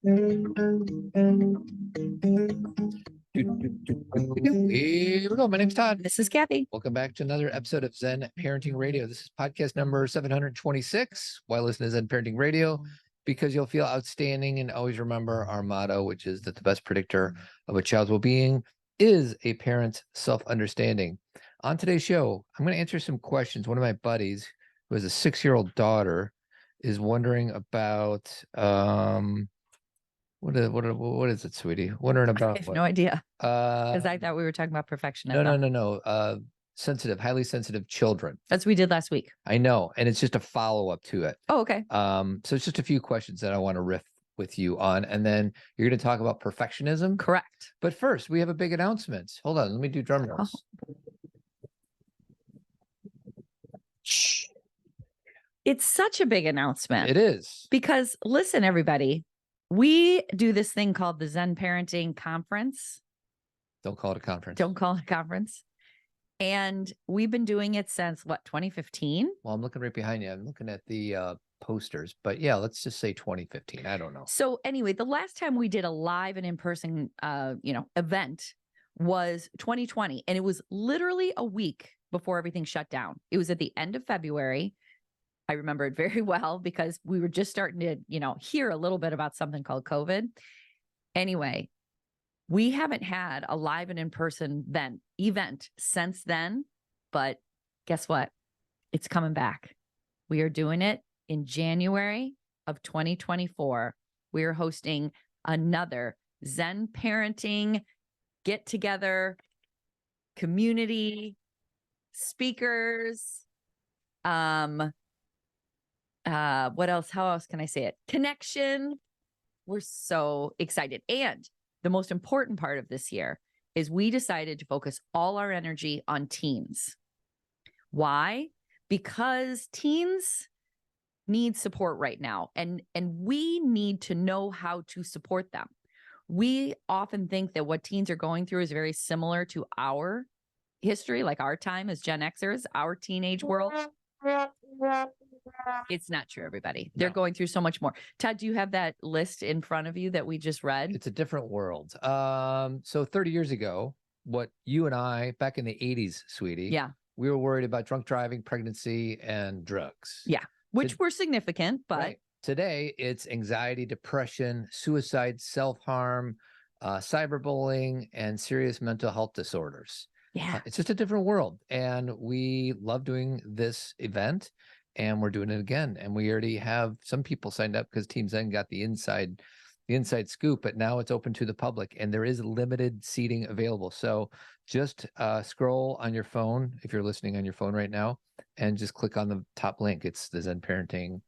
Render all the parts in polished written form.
Here we go. My name's Todd. This is Cathy. Welcome back to another episode of Zen Parenting Radio. This is podcast number 726. Why listen to Zen Parenting Radio? Because you'll feel outstanding, and always remember our motto, which is that the best predictor of a child's well-being is a parent's self-understanding. On today's show, I'm going to answer some questions. One of my buddies, who has a 6-year-old daughter, is wondering about what is it, sweetie? Wondering about I have what? no idea. Because I thought we were talking about perfectionism. No. Sensitive, highly sensitive children. That's what we did last week. I know, and it's just a follow-up to it. Oh, okay. So it's just a few questions that I want to riff with you on, and then you're going to talk about perfectionism. Correct. But first, we have a big announcement. Hold on, let me do drum rolls. It's such a big announcement. It is. Because listen, everybody, we do this thing called the Zen Parenting Conference. Don't call it a conference. Don't call it a conference. And we've been doing it since, what, 2015? Well, I'm looking right behind you. I'm looking at the posters. But yeah, let's just say 2015. I don't know. So anyway, the last time we did a live and in-person, event was 2020. And it was literally a week before everything shut down. It was at the end of February. I remember it very well because we were just starting to, hear a little bit about something called COVID. Anyway, we haven't had a live and in-person event since then, but guess what? It's coming back. We are doing it in January of 2024. We are hosting another Zen Parenting get-together, community, speakers, what else? How else can I say it? Connection. We're so excited. And the most important part of this year is we decided to focus all our energy on teens. Why? Because teens need support right now, and we need to know how to support them. We often think that what teens are going through is very similar to our history, like our time as Gen Xers, our teenage world. It's not true, everybody. They're going through so much more. Todd, do you have that list in front of you that we just read? It's a different world. So 30 years ago, what you and I, back in the 80s, sweetie, yeah, we were worried about drunk driving, pregnancy, and drugs. Yeah, which were significant, but right. Today it's anxiety, depression, suicide, self-harm, cyberbullying, and serious mental health disorders. Yeah, it's just a different world, and we love doing this event. And we're doing it again. And we already have some people signed up because Team Zen got the inside scoop, but now it's open to the public and there is limited seating available. So just scroll on your phone, if you're listening on your phone right now, and just click on the top link. It's the Zen Parenting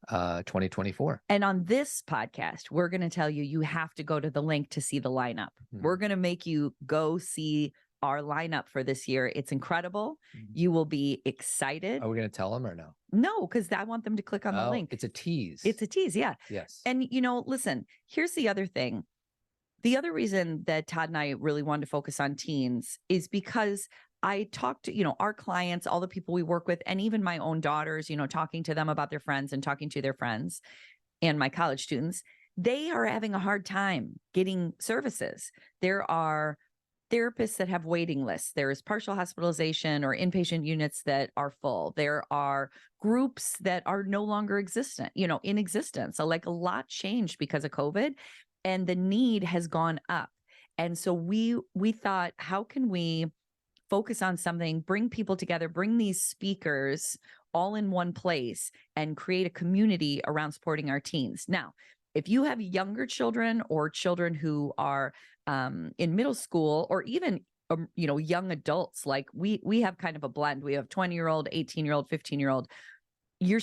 2024. And on this podcast, we're going to tell you, you have to go to the link to see the lineup. We're going to make you go see our lineup for this year. It's incredible. You will be excited. Are we going to tell them or no? No, because I want them to click on the link. It's a tease. It's a tease. Yeah. Yes. And, listen, here's the other thing. The other reason that Todd and I really wanted to focus on teens is because I talked to, our clients, all the people we work with, and even my own daughters, talking to them about their friends and talking to their friends and my college students, they are having a hard time getting services. There are therapists that have waiting lists. There is partial hospitalization or inpatient units that are full. There are groups that are no longer in existence. So like a lot changed because of COVID, and the need has gone up. And so we thought, how can we focus on something, bring people together, bring these speakers all in one place and create a community around supporting our teens. Now, if you have younger children or children who are in middle school, or even, young adults, like we have kind of a blend. We have 20-year-old, 18-year-old, 15-year-old. You're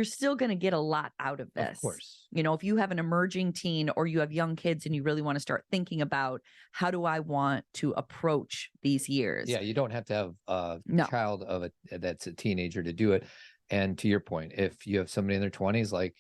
still going to get a lot out of this. Of course. If you have an emerging teen or you have young kids and you really want to start thinking about, how do I want to approach these years? Yeah, you don't have to have a child that's a teenager to do it. And to your point, if you have somebody in their 20s, like,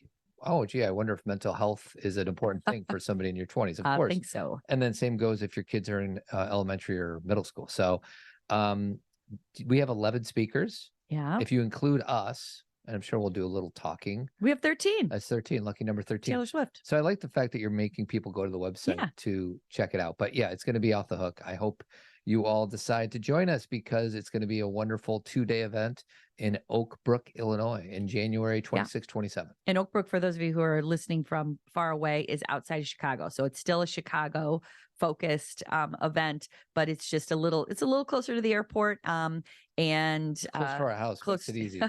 oh, gee, I wonder if mental health is an important thing for somebody in your 20s. Of course. I think so. And then same goes if your kids are in elementary or middle school. So we have 11 speakers. Yeah. If you include us, And I'm sure we'll do a little talking. We have 13. That's 13, lucky number 13. Taylor Swift. So I like the fact that you're making people go to the website to check it out. But yeah, it's going to be off the hook. I hope you all decide to join us because it's going to be a wonderful 2-day event in Oak Brook, Illinois in January 26, 27. And Oak Brook, for those of you who are listening from far away, is outside of Chicago. So it's still a Chicago focused event, but it's just a little closer to the airport. And close to our house, makes it easy.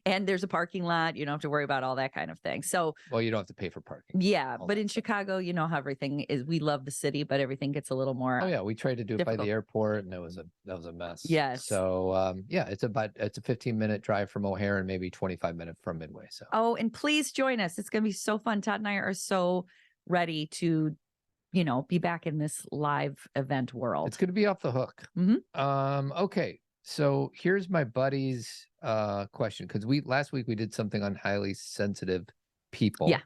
And there's a parking lot. You don't have to worry about all that kind of thing. So, well, you don't have to pay for parking. Yeah. But in Chicago, you know how everything is. We love the city, but everything gets a little more. Oh yeah. We tried to do difficult. it by the airport and that was a mess. Yes. So yeah, it's a 15-minute drive from O'Hare and maybe 25-minute from Midway. So. Oh, and please join us. It's going to be so fun. Todd and I are so ready to, be back in this live event world. It's going to be off the hook. Mm-hmm. Okay. So here's my buddy's question. Cause last week we did something on highly sensitive people. Yeah.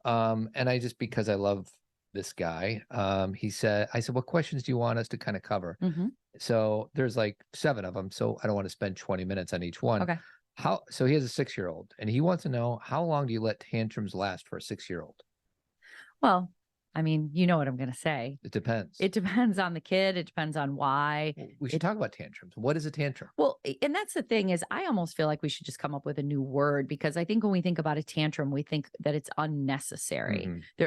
And because I love this guy, I said, what questions do you want us to kind of cover? Mm-hmm. So there's like 7 of them. So I don't want to spend 20 minutes on each one. Okay. So he has a 6-year-old and he wants to know, how long do you let tantrums last for a 6-year-old? Well, I mean, you know what I'm going to say. It depends. It depends on the kid. It depends on why. We should talk about tantrums. What is a tantrum? Well, and that's the thing is I almost feel like we should just come up with a new word because I think when we think about a tantrum, we think that it's unnecessary. Mm-hmm.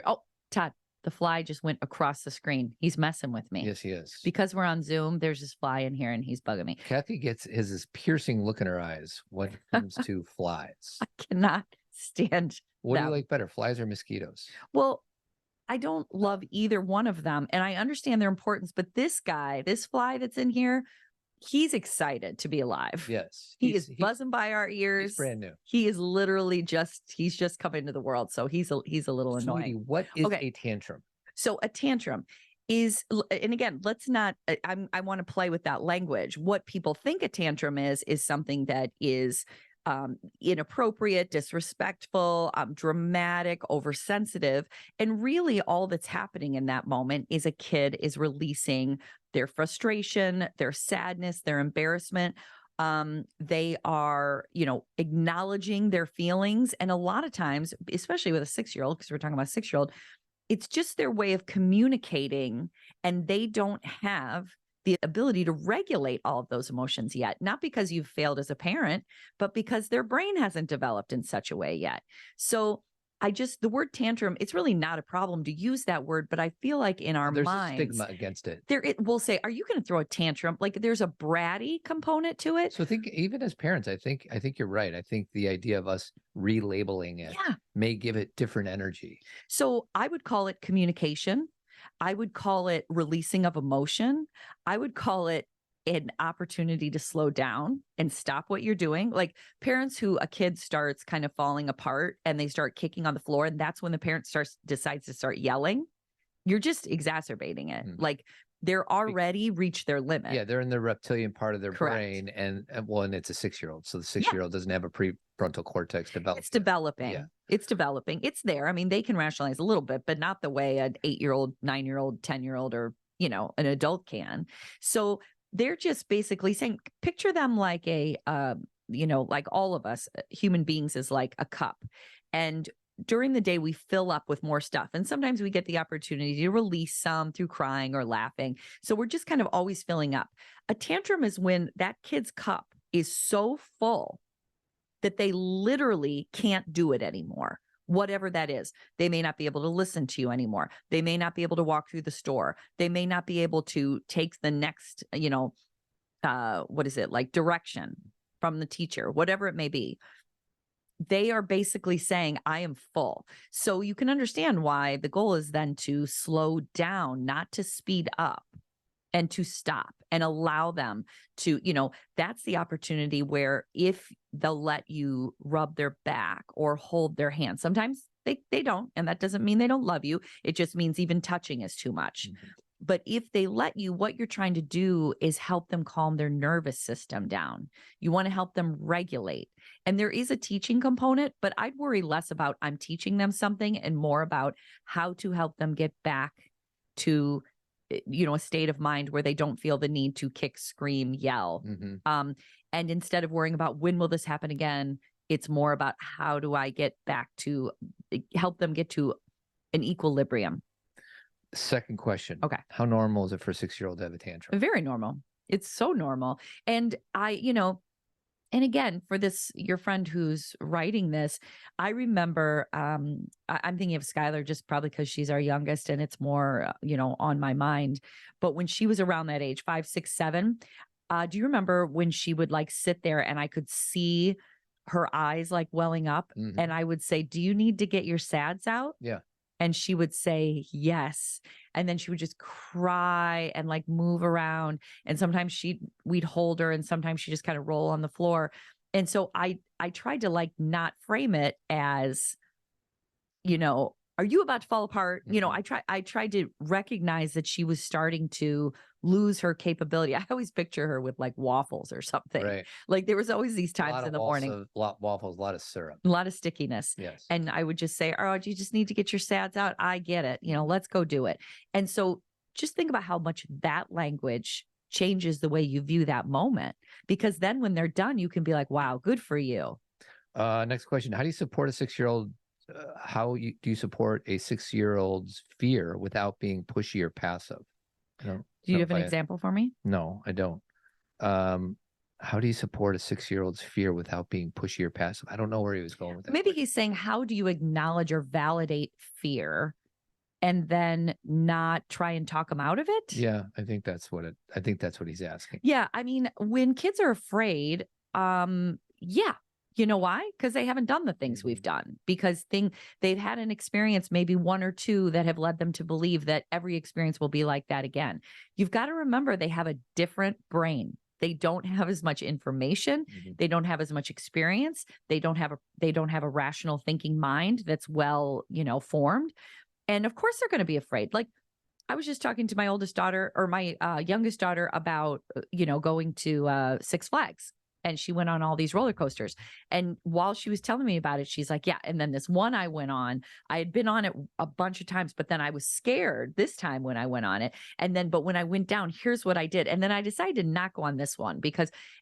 Todd, the fly just went across the screen. He's messing with me. Yes, he is. Because we're on Zoom, there's this fly in here and he's bugging me. Cathy has this piercing look in her eyes when it comes to flies. I cannot stand What do them. you like better, flies or mosquitoes? Well, I don't love either one of them. And I understand their importance, but this fly that's in here, he's excited to be alive. Yes. He is buzzing by our ears. He's brand new. He is literally he's just come into the world. So he's a little annoying. Sweetie, what is a tantrum? So a tantrum is, and again, let's not, I want to play with that language. What people think a tantrum is something that is inappropriate, disrespectful, dramatic, oversensitive. And really all that's happening in that moment is a kid is releasing their frustration, their sadness, their embarrassment. They are, acknowledging their feelings. And a lot of times, especially with a 6-year-old, because we're talking about a 6-year-old, it's just their way of communicating and they don't have the ability to regulate all of those emotions yet, not because you've failed as a parent, but because their brain hasn't developed in such a way yet. So the word tantrum, it's really not a problem to use that word, but I feel like in our minds, there's a stigma against it. We'll say, are you going to throw a tantrum? Like there's a bratty component to it. So I think even as parents, I think you're right. I think the idea of us relabeling it may give it different energy. So I would call it communication. I would call it releasing of emotion. I would call it an opportunity to slow down and stop what you're doing. Like parents who a kid starts kind of falling apart and they start kicking on the floor. And that's when the parent decides to start yelling. You're just exacerbating it. Mm-hmm. Like they're already reached their limit. Yeah. They're in the reptilian part of their brain. And it's a 6-year-old. So the 6-year-old doesn't have a prefrontal cortex developed. It's developing. Yeah. It's developing. It's there. I mean, they can rationalize a little bit, but not the way an 8-year-old, 9-year-old, 10-year-old, or, an adult can. So they're just basically saying, picture them like like all of us human beings is like a cup. And during the day, we fill up with more stuff. And sometimes we get the opportunity to release some through crying or laughing. So we're just kind of always filling up. A tantrum is when that kid's cup is so full that they literally can't do it anymore. Whatever that is, they may not be able to listen to you anymore. They may not be able to walk through the store. They may not be able to take the next, direction from the teacher, whatever it may be. They are basically saying, I am full. So you can understand why the goal is then to slow down, not to speed up, and to stop and allow them to, that's the opportunity where if they'll let you rub their back or hold their hand, sometimes they don't. And that doesn't mean they don't love you. It just means even touching is too much. Mm-hmm. But if they let you, what you're trying to do is help them calm their nervous system down. You want to help them regulate. And there is a teaching component, but I'd worry less about I'm teaching them something and more about how to help them get back to, a state of mind where they don't feel the need to kick, scream, yell. Mm-hmm. And instead of worrying about when will this happen again, It's more about how do I get back to help them get to an equilibrium. Second question. Okay. How normal is it for a 6-year-old to have a tantrum? Very normal. It's so normal. And and again, for this, your friend who's writing this, I remember, I'm thinking of Skylar just probably because she's our youngest and it's more, on my mind. But when she was around that age, 5, 6, 7, do you remember when she would like sit there and I could see her eyes like welling up and I would say, do you need to get your SADS out? Yeah. And she would say, yes. And then she would just cry and like move around. And sometimes we'd hold her and sometimes she just kind of roll on the floor. And so I tried to like not frame it as, are you about to fall apart? I tried to recognize that she was starting to lose her capability. I always picture her with like waffles or something. Right. Like there was always these times in the morning. A lot of waffles, a lot of syrup. A lot of stickiness. Yes. And I would just say, oh, you just need to get your SADS out. I get it. Let's go do it. And so just think about how much that language changes the way you view that moment. Because then when they're done, you can be like, wow, good for you. Next question. How do you support a 6-year-old? Do you support a 6-year-old's fear without being pushy or passive? Do you have an example for me? No, I don't. How do you support a 6-year-old's fear without being pushy or passive? I don't know where he was going with that. Maybe he's saying, how do you acknowledge or validate fear and then not try and talk them out of it? Yeah, I think that's what he's asking. Yeah. I mean, when kids are afraid, yeah. You know why? Because they haven't done the things we've done, because they've had an experience, maybe 1 or 2 that have led them to believe that every experience will be like that again. You've got to remember they have a different brain. They don't have as much information. They don't have as much experience. They don't have a rational thinking mind that's well, formed. And of course they're going to be afraid. Like I was just talking to my oldest daughter or my youngest daughter about, going to Six Flags. And she went on all these roller coasters. And while she was telling me about it, she's like, yeah. And then this one I went on, I had been on it a bunch of times, but then I was scared this time when I went on it. But when I went down, here's what I did. And then I decided to not go on this one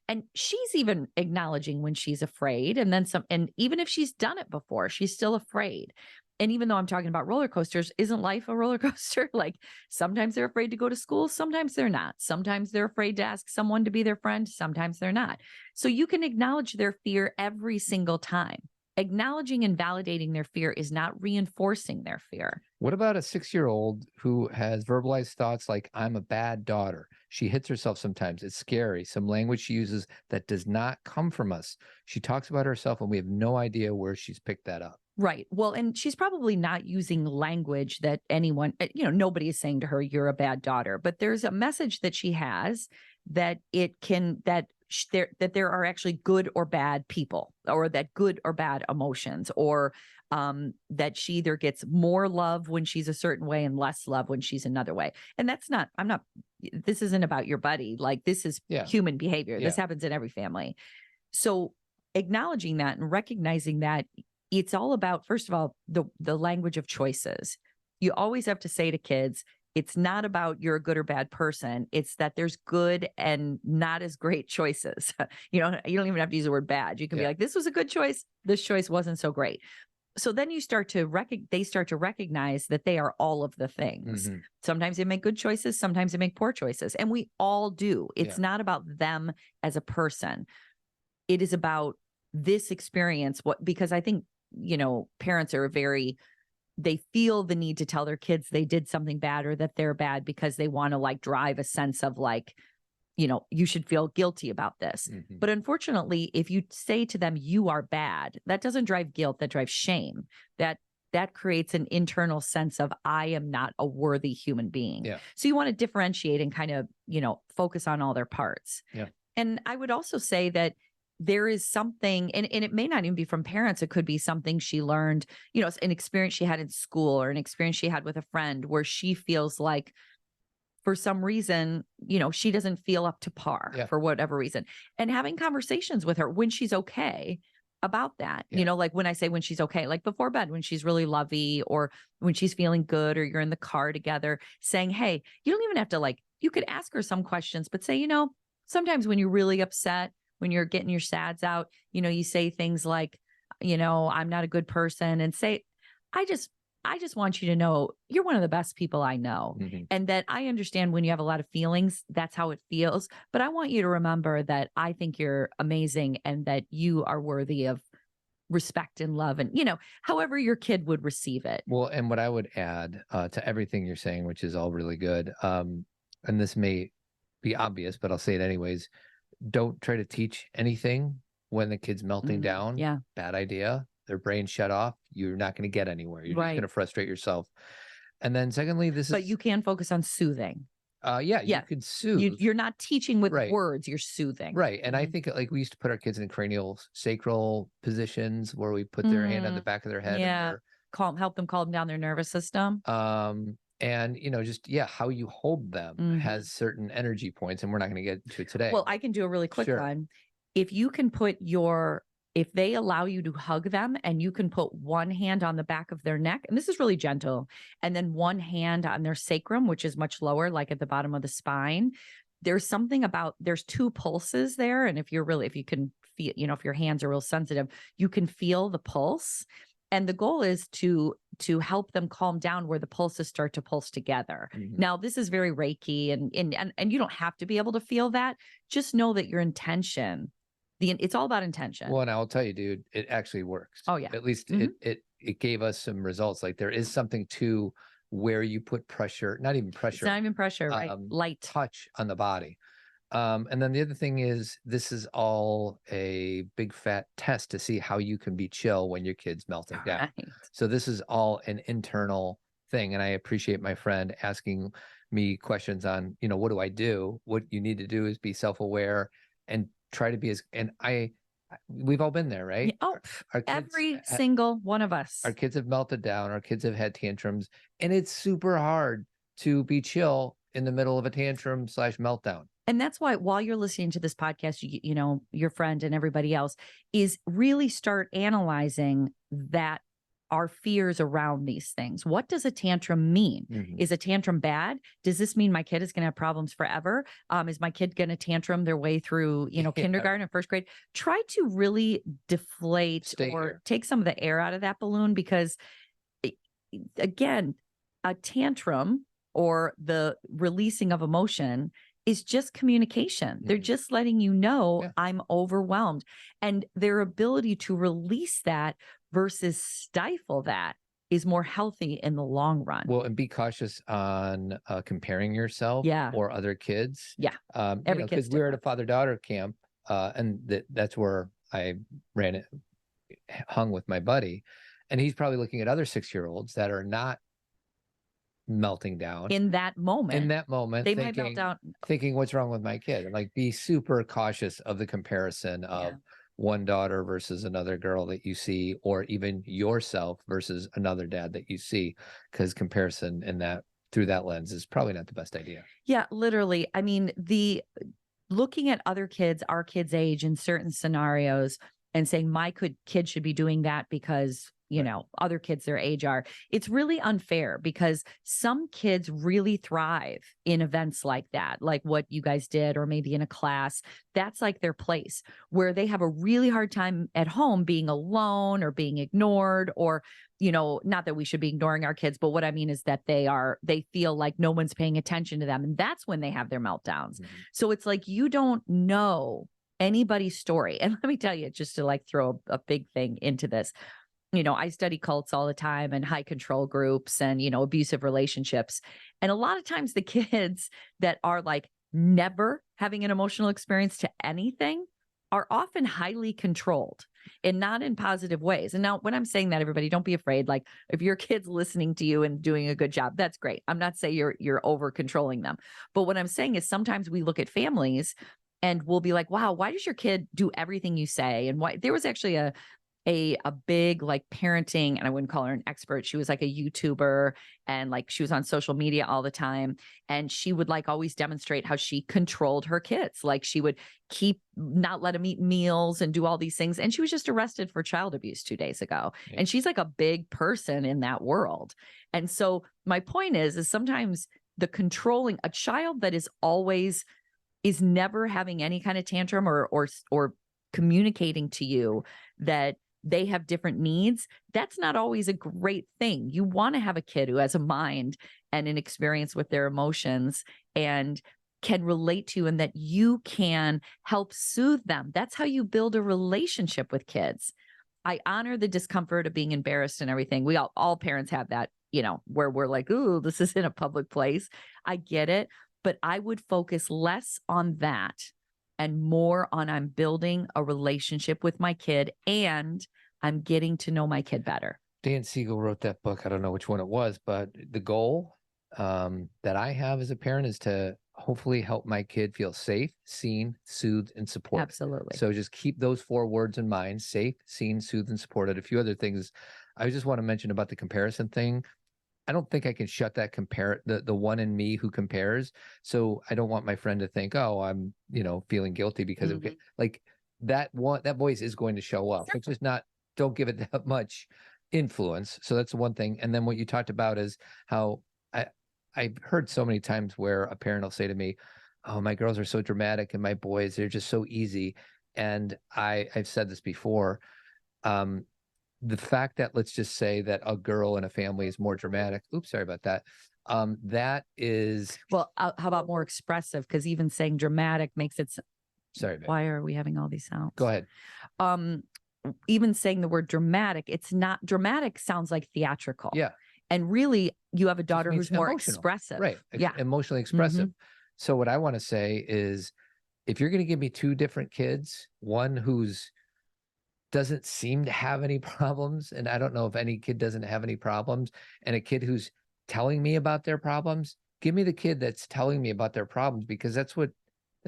and she's even acknowledging when she's afraid. And even if she's done it before, she's still afraid. And even though I'm talking about roller coasters, isn't life a roller coaster? Like sometimes they're afraid to go to school. Sometimes they're not. Sometimes they're afraid to ask someone to be their friend. Sometimes they're not. So you can acknowledge their fear every single time. Acknowledging and validating their fear is not reinforcing their fear. What about a 6-year-old who has verbalized thoughts like, I'm a bad daughter. She hits herself sometimes. It's scary. Some language she uses that does not come from us. She talks about herself and we have no idea where she's picked that up. Right. Well, and she's probably not using language that anyone, nobody is saying to her, you're a bad daughter, but there's a message that she has that there are actually good or bad people, or that good or bad emotions, or that she either gets more love when she's a certain way and less love when she's another way. And this isn't about your buddy. Like this is human behavior. This happens in every family. So acknowledging that and recognizing that, it's all about, first of all, the language of choices. You always have to say to kids, it's not about you're a good or bad person. It's that there's good and not as great choices. You don't even have to use the word bad. You can be like, this was a good choice. This choice wasn't so great. So then they start to recognize that they are all of the things. Sometimes they make good choices. Sometimes they make poor choices. And we all do. It's not about them as a person. It is about this experience. Because I think, parents are they feel the need to tell their kids they did something bad or that they're bad because they want to like drive a sense of like, you should feel guilty about this. But unfortunately, if you say to them, you are bad, that doesn't drive guilt, that drives shame. That creates an internal sense of, I am not a worthy human being. Yeah. So you want to differentiate and kind of, focus on all their parts. Yeah. And I would also say that there is something, and it may not even be from parents. It could be something she learned, an experience she had in school or an experience she had with a friend where she feels like for some reason, she doesn't feel up to par for whatever reason. And having conversations with her when she's okay about that, like when I say when she's okay, like before bed, when she's really lovey or when she's feeling good or you're in the car together saying, hey, you don't even have to you could ask her some questions, but say, sometimes when you're really upset, when you're getting your sads out, you say things like, I'm not a good person, and say, I just want you to know you're one of the best people I know. Mm-hmm. And that I understand when you have a lot of feelings, that's how it feels. But I want you to remember that I think you're amazing and that you are worthy of respect and love, and, however your kid would receive it. Well, and what I would add to everything you're saying, which is all really good, and this may be obvious, but I'll say it anyways. Don't try to teach anything when the kid's melting down. Yeah. Bad idea. Their brain shut off. You're not going to get anywhere. You're just going to frustrate yourself. And then secondly, but you can focus on soothing. You could soothe. You're not teaching with words, you're soothing. Right. And I think like we used to put our kids in cranial sacral positions where we put their hand on the back of their head. Yeah. Help them calm down their nervous system. And just how you hold them has certain energy points, and we're not going to get into it today. Well, I can do a really quick one. If you can if they allow you to hug them and you can put one hand on the back of their neck, and this is really gentle, and then one hand on their sacrum, which is much lower, like at the bottom of the spine, there's something about, there's two pulses there. And if you can feel, if your hands are real sensitive, you can feel the pulse. And the goal is to help them calm down where the pulses start to pulse together. Mm-hmm. Now, this is very Reiki, and you don't have to be able to feel that. Just know that your intention, it's all about intention. Well, and I'll tell you, dude, it actually works. Oh yeah. At least it gave us some results. Like there is something to where you put pressure, not even pressure. It's not even pressure, right? Light touch on the body. And then the other thing is, this is all a big fat test to see how you can be chill when your kid's melting down. Right. So this is all an internal thing. And I appreciate my friend asking me questions on, what do I do? What you need to do is be self-aware and try to be we've all been there, right? Oh, our kids, every single one of us. Our kids have melted down. Our kids have had tantrums, and it's super hard to be chill in the middle of a tantrum / meltdown. And that's why while you're listening to this podcast, your friend and everybody else is really start analyzing that our fears around these things. What does a tantrum mean? Mm-hmm. Is a tantrum bad? Does this mean my kid is going to have problems forever? Is my kid going to tantrum their way through, kindergarten and first grade? Try to really deflate take some of the air out of that balloon, because again, a tantrum or the releasing of emotion is just communication. Mm-hmm. They're just letting you know, I'm overwhelmed, and their ability to release that versus stifle that is more healthy in the long run. Well, and be cautious on comparing yourself or other kids. Yeah. Every kid, because we were at a father-daughter camp, and that's where I hung with my buddy, and he's probably looking at other 6-year-olds that are not melting down in that moment. They might melt down, thinking, what's wrong with my kid? And like, be super cautious of the comparison of one daughter versus another girl that you see, or even yourself versus another dad that you see, because comparison through that lens is probably not the best idea. Yeah, literally. I mean, looking at other kids, our kids' age in certain scenarios, and saying my kid should be doing that because other kids their age are. It's really unfair, because some kids really thrive in events like that, like what you guys did, or maybe in a class. That's like their place, where they have a really hard time at home being alone or being ignored, or, not that we should be ignoring our kids, but what I mean is that they feel like no one's paying attention to them. And that's when they have their meltdowns. Mm-hmm. So it's like, you don't know anybody's story. And let me tell you, just to like throw a big thing into this, I study cults all the time, and high control groups, and, abusive relationships. And a lot of times the kids that are like never having an emotional experience to anything are often highly controlled, and not in positive ways. And now when I'm saying that, everybody, don't be afraid. Like, if your kid's listening to you and doing a good job, that's great. I'm not saying you're over controlling them. But what I'm saying is, sometimes we look at families and we'll be like, wow, why does your kid do everything you say? And why? There was actually a big like parenting, and I wouldn't call her an expert. She was like a YouTuber, and like she was on social media all the time. And she would like always demonstrate how she controlled her kids. Like, she would not let them eat meals and do all these things. And she was just arrested for child abuse 2 days ago. Yeah. And she's like a big person in that world. And so my point is sometimes the controlling, a child that is always is never having any kind of tantrum or communicating to you that they have different needs, that's not always a great thing. You want to have a kid who has a mind and an experience with their emotions and can relate to you, and that you can help soothe them. That's how you build a relationship with kids. I honor the discomfort of being embarrassed and everything. We all parents have that, where we're like, ooh, this is in a public place. I get it. But I would focus less on that and more on I'm building a relationship with my kid and I'm getting to know my kid better. Dan Siegel wrote that book. I don't know which one it was, but the goal that I have as a parent is to hopefully help my kid feel safe, seen, soothed, and supported. Absolutely. So just keep those 4 words in mind: safe, seen, soothed, and supported. A few other things I just want to mention about the comparison thing. I don't think I can shut that the one in me who compares. So I don't want my friend to think, oh, I'm, feeling guilty because of like that voice is going to show up. It's just don't give it that much influence. So that's one thing. And then what you talked about is how I've heard so many times where a parent will say to me, oh, my girls are so dramatic and my boys, they're just so easy. And I've said this before. The fact that, let's just say that a girl in a family is more dramatic. Oops, sorry about that. That is. Well, how about more expressive? Because even saying dramatic makes it. Sorry, babe. Why are we having all these sounds? Go ahead. Even saying the word dramatic, it's not dramatic, sounds like theatrical. Yeah. And really, you have a daughter who's more emotional. expressive. Right. Yeah. Emotionally expressive. So what I want to say is, if you're going to give me 2 different kids, one who's doesn't seem to have any problems, and I don't know if any kid doesn't have any problems, and a kid who's telling me about their problems, give me the kid that's telling me about their problems, because that's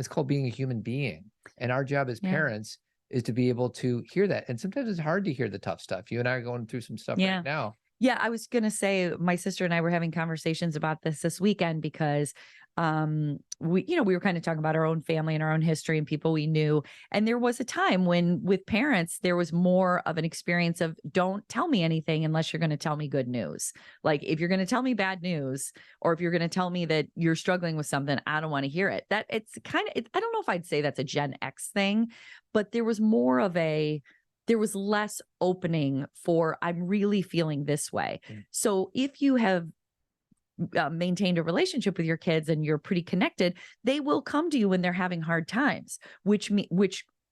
called being a human being. And our job as parents is to be able to hear that. And sometimes it's hard to hear the tough stuff. You and I are going through some stuff right now. Yeah, I was going to say, my sister and I were having conversations about this weekend because we were kind of talking about our own family and our own history and people we knew. And there was a time when with parents, there was more of an experience of, don't tell me anything unless you're going to tell me good news. Like, if you're going to tell me bad news, or if you're going to tell me that you're struggling with something, I don't want to hear it. That it's kind of, I don't know if I'd say that's a Gen X thing, but there was more of there was less opening for, I'm really feeling this way. So if you have maintained a relationship with your kids and you're pretty connected, they will come to you when they're having hard times, which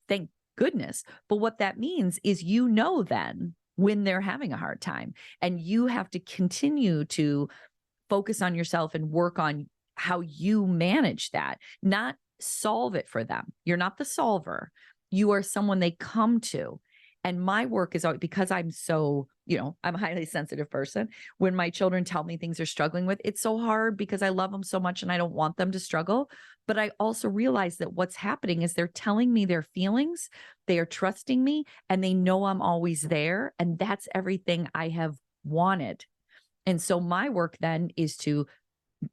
thank goodness. But what that means is, then when they're having a hard time, and you have to continue to focus on yourself and work on how you manage that, not solve it for them. You're not the solver. You are someone they come to. And my work is always, because I'm so, I'm a highly sensitive person. When my children tell me things they're struggling with, it's so hard because I love them so much and I don't want them to struggle. But I also realize that what's happening is they're telling me their feelings, they are trusting me, and they know I'm always there. And that's everything I have wanted. And so my work then is to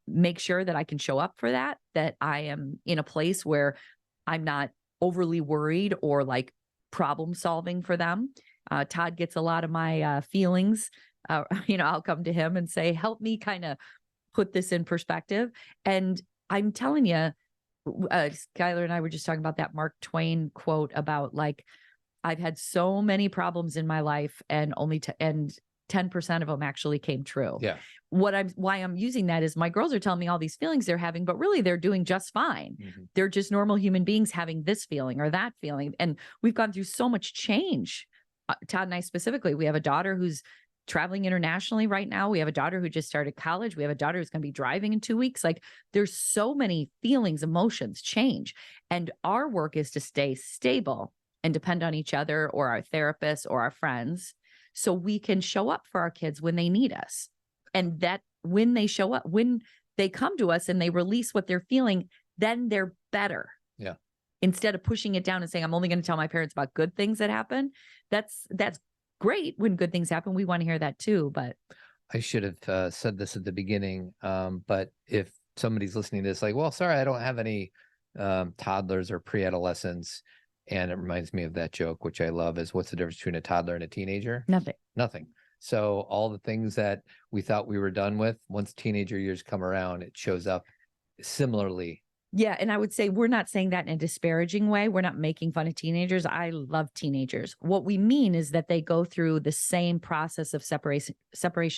make sure that I can show up for that I am in a place where I'm not overly worried or like problem solving for them. Todd gets a lot of my feelings. I'll come to him and say, help me kind of put this in perspective. And I'm telling you, Skylar and I were just talking about that Mark Twain quote about, like, I've had so many problems in my life and only 10% of them actually came true. Yeah. Why I'm using that is, my girls are telling me all these feelings they're having, but really they're doing just fine. They're just normal human beings having this feeling or that feeling. And we've gone through so much change. Todd and I specifically, we have a daughter who's traveling internationally right now. We have a daughter who just started college. We have a daughter who's going to be driving in 2 weeks. Like, there's so many feelings, emotions, change. And our work is to stay stable and depend on each other or our therapists or our friends, so we can show up for our kids when they need us. And that when they show up, when they come to us and they release what they're feeling, then they're better. Yeah. Instead of pushing it down and saying, I'm only going to tell my parents about good things that happen. That's great when good things happen. We want to hear that too. But I should have said this at the beginning. But if somebody's listening to this, like, well, sorry, I don't have any toddlers or pre-adolescents. And it reminds me of that joke, which I love, is, what's the difference between a toddler and a teenager? Nothing. So all the things that we thought we were done with, once teenager years come around, it shows up similarly Yeah. And I would say we're not saying that in a disparaging way. We're not making fun of teenagers. I love teenagers. What we mean is that they go through the same process of separation,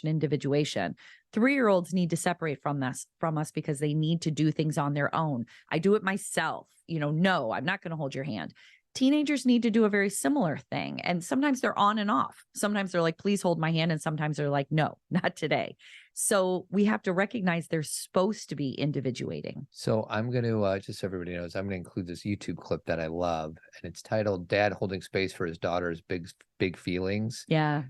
individuation. 3-year-olds need to separate from us because they need to do things on their own. I do it myself. No, I'm not going to hold your hand. Teenagers need to do a very similar thing. And sometimes they're on and off. Sometimes they're like, please hold my hand. And sometimes they're like, no, not today. So we have to recognize they're supposed to be individuating. So I'm going to, just so everybody knows, I'm going to include this YouTube clip that I love, and it's titled "Dad Holding Space for His Daughter's Big Feelings." Yeah.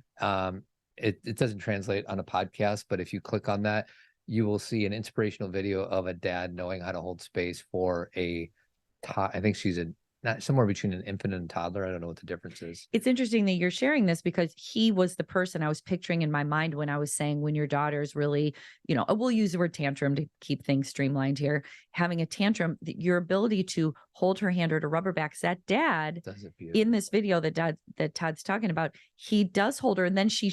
It doesn't translate on a podcast, but if you click on that, you will see an inspirational video of a dad knowing how to hold space for I think she's somewhere between an infant and a toddler. I don't know what the difference is. It's interesting that you're sharing this because he was the person I was picturing in my mind when I was saying when your daughter's really, we'll use the word tantrum to keep things streamlined here. Having a tantrum, your ability to hold her hand or to rubber backs that dad in this video that Todd's talking about, he does hold her and then she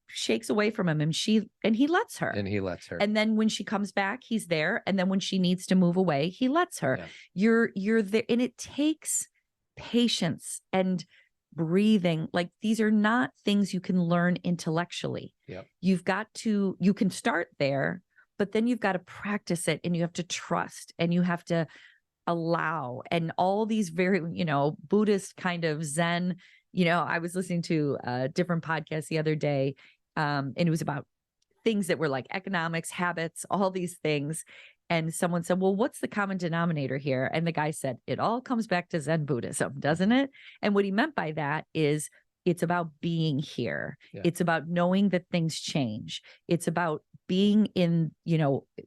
shakes away from him and he lets her. And then when she comes back, he's there. And then when she needs to move away, he lets her. Yeah. You're there. And it takes patience and breathing. Like these are not things you can learn intellectually. Yeah. You can start there, but then you've got to practice it and you have to trust and you have to allow, and all these very, Buddhist kind of Zen, I was listening to a different podcast the other day. And it was about things that were like economics, habits, all these things. And someone said, well, what's the common denominator here? And the guy said, it all comes back to Zen Buddhism, doesn't it? And what he meant by that is it's about being here. Yeah. It's about knowing that things change. It's about being in,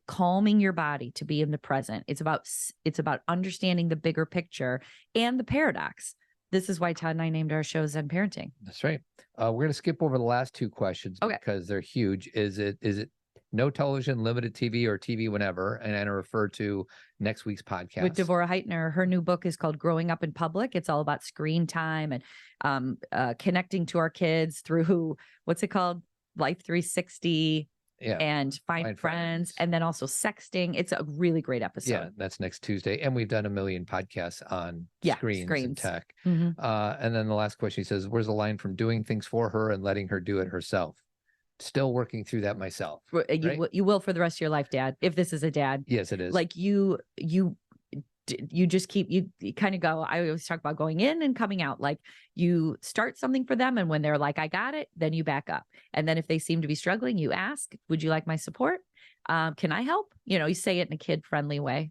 calming your body to be in the present. It's about understanding the bigger picture and the paradox. This is why Todd and I named our show Zen Parenting. That's right. We're going to skip over the last 2 questions because they're huge. Is it no television, limited TV, or TV whenever? And I refer to next week's podcast. With Devorah Heitner. Her new book is called Growing Up in Public. It's all about screen time and connecting to our kids through, what's it called? Life 360. Yeah. And find friends, and then also sexting. It's a really great episode. Yeah, that's next Tuesday. And we've done a million podcasts on screens and tech. Mm-hmm. And then the last question, he says, where's the line from doing things for her and letting her do it herself? Still working through that myself. You will for the rest of your life, Dad, if this is a dad. Yes, it is. Like you just you kind of go, I always talk about going in and coming out. Like you start something for them. And when they're like, I got it, then you back up. And then if they seem to be struggling, you ask, would you like my support? Can I help? You say it in a kid-friendly way.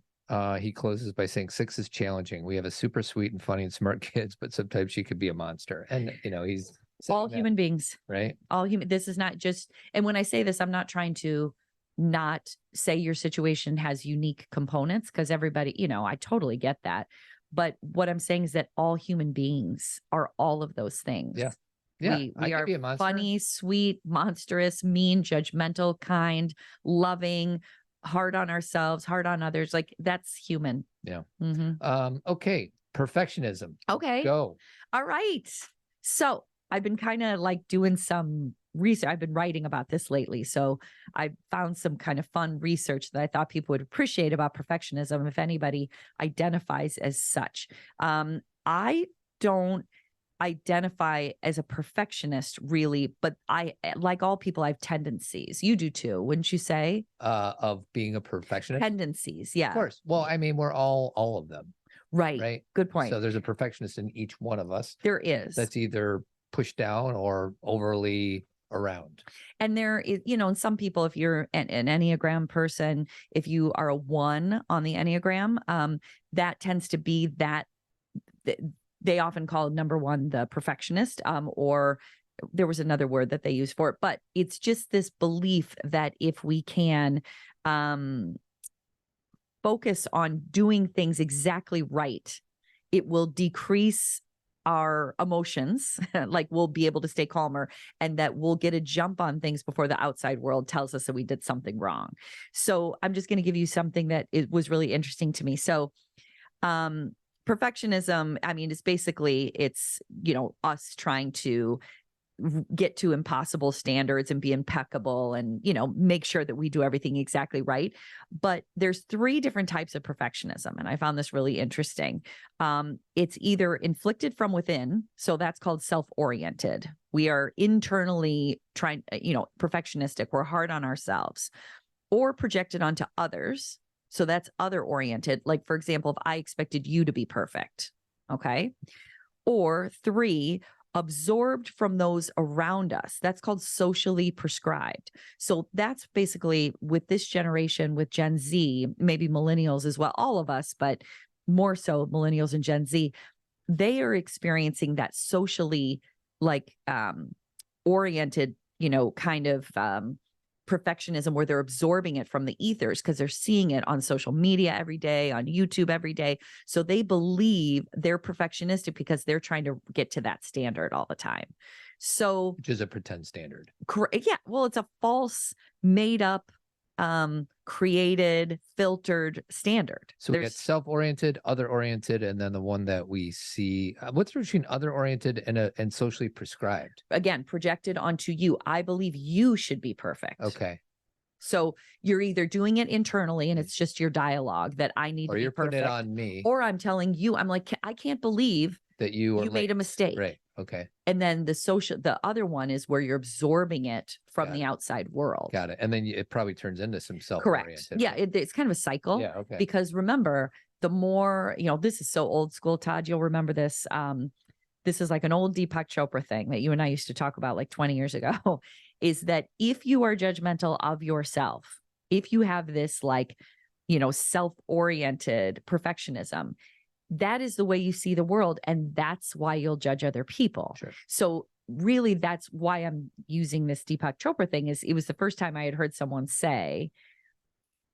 He closes by saying 6 is challenging. We have a super sweet and funny and smart kids, but sometimes she could be a monster. And, he's all human beings, right? All human. This is not just, and when I say this, I'm not trying to not say your situation has unique components because everybody, I totally get that. But what I'm saying is that all human beings are all of those things. Yeah. Yeah. We are funny, sweet, monstrous, mean, judgmental, kind, loving, hard on ourselves, hard on others. Like that's human. Yeah. Mm-hmm. Okay. Perfectionism. Okay. Go. All right. So I've been kind of like doing some research. I've been writing about this lately. So I found some kind of fun research that I thought people would appreciate about perfectionism if anybody identifies as such. I don't identify as a perfectionist really, but I, like all people, I have tendencies. You do too, wouldn't you say? Of being a perfectionist? Tendencies, yeah. Of course. Well, I mean, we're all of them. Right. Good point. So there's a perfectionist in each one of us. There is. That's either pushed down or overly around. And there is, and some people, if you're an Enneagram person, if you are a 1 on the Enneagram, that tends to be that they often call number 1 the perfectionist, or there was another word that they use for it, but it's just this belief that if we can focus on doing things exactly right, it will decrease our emotions, like we'll be able to stay calmer, and that we'll get a jump on things before the outside world tells us that we did something wrong. So I'm just going to give you something that was really interesting to me. So perfectionism, I mean, it's basically, it's, us trying to get to impossible standards and be impeccable and, make sure that we do everything exactly right. But there's 3 different types of perfectionism. And I found this really interesting. It's either inflicted from within. So that's called self-oriented. We are internally trying, perfectionistic. We're hard on ourselves, or projected onto others. So that's other oriented. Like, for example, if I expected you to be perfect. Okay. Or 3, absorbed from those around us. That's called socially prescribed. So that's basically with this generation, with Gen Z, maybe millennials as well, all of us, but more so millennials and Gen Z, they are experiencing that socially oriented, kind of perfectionism, where they're absorbing it from the ethers because they're seeing it on social media every day, on YouTube every day. So they believe they're perfectionistic because they're trying to get to that standard all the time. So, which is a pretend standard. Yeah. Well, it's a false, made up, created, filtered standard. So we get self-oriented, other-oriented, and then the one that we see. What's between other-oriented and socially prescribed? Again, projected onto you. I believe you should be perfect. Okay. So you're either doing it internally and it's just your dialogue that I need to be perfect. Or you're putting it on me. Or I'm telling you, I'm like, I can't believe that you made a mistake. Right. Okay. And then the other one is where you're absorbing it from the outside world. Got it. And then it probably turns into some self-oriented. Correct. Yeah. It's kind of a cycle. Yeah. Okay. Because remember, the more, this is so old school, Todd, you'll remember this. This is like an old Deepak Chopra thing that you and I used to talk about like 20 years ago, is that if you are judgmental of yourself, if you have this self-oriented perfectionism, that is the way you see the world. And that's why you'll judge other people. Sure. So really, that's why I'm using this Deepak Chopra thing. Is it was the first time I had heard someone say,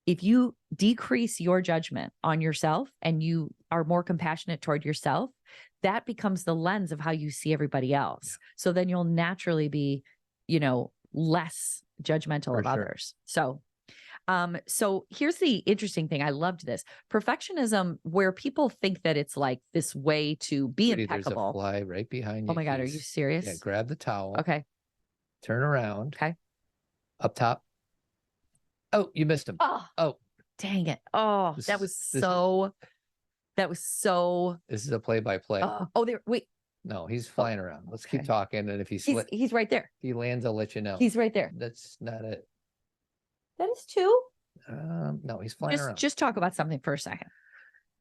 if you decrease your judgment on yourself and you are more compassionate toward yourself, that becomes the lens of how you see everybody else. Yeah. So then you'll naturally be, less judgmental of others. So here's the interesting thing. I loved this perfectionism, where people think that it's like this way to be impeccable. There's a fly right behind you. Oh my God. Are you serious? Yeah. Grab the towel. Okay. Turn around. Okay. Up top. Oh, you missed him. Oh, dang it. Oh, that was so. This is a play-by-play. Wait. No, he's flying around. Let's keep talking. And if he's right there. If he lands, I'll let you know. He's right there. That's not it. That is 2. No, he's flying around. Just talk about something for a second.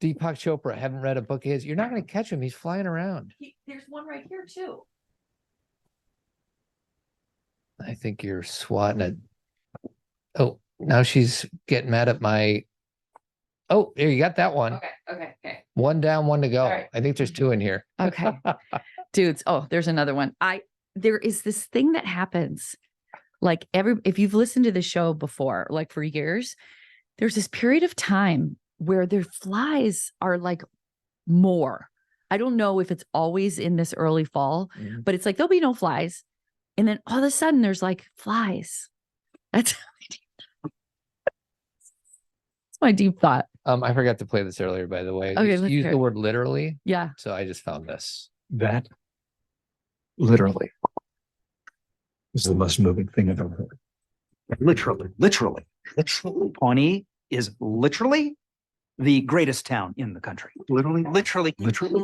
Deepak Chopra. Haven't read a book of his. You're not going to catch him. He's flying around. There's one right here too. I think you're swatting it. Oh, now she's getting mad at my. Oh, there you got that one. Okay. One down, one to go. Right. I think there's 2 in here. Okay. Dudes. Oh, there's another one. There is this thing that happens. Like if you've listened to the show before, like for years, there's this period of time where their flies are like more. I don't know if it's always in this early fall, but it's like, there'll be no flies. And then all of a sudden there's like flies. That's my deep thought. I forgot to play this earlier, by the way. Okay, Use the word literally. Yeah. So I just found this. That literally is the most moving thing I've ever heard. Literally. Pawnee is literally the greatest town in the country. Literally.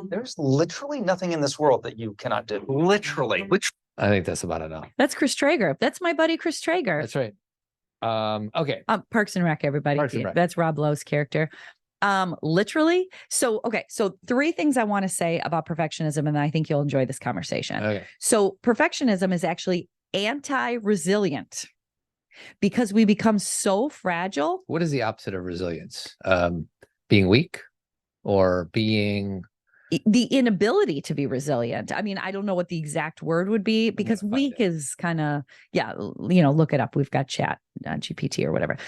There's literally nothing in this world that you cannot do. Literally. I think that's about enough. That's Chris Traeger. That's my buddy Chris Traeger. That's right. Okay. Parks and Rec, everybody. Parks and Rec. That's Rob Lowe's character. Literally. So 3 things I want to say about perfectionism, and I think you'll enjoy this conversation. Okay. So perfectionism is actually anti-resilient because we become so fragile. What is the opposite of resilience? Being weak or being the inability to be resilient. I mean, I don't know what the exact word would be because weak is kind of, look it up. We've got chat, GPT or whatever.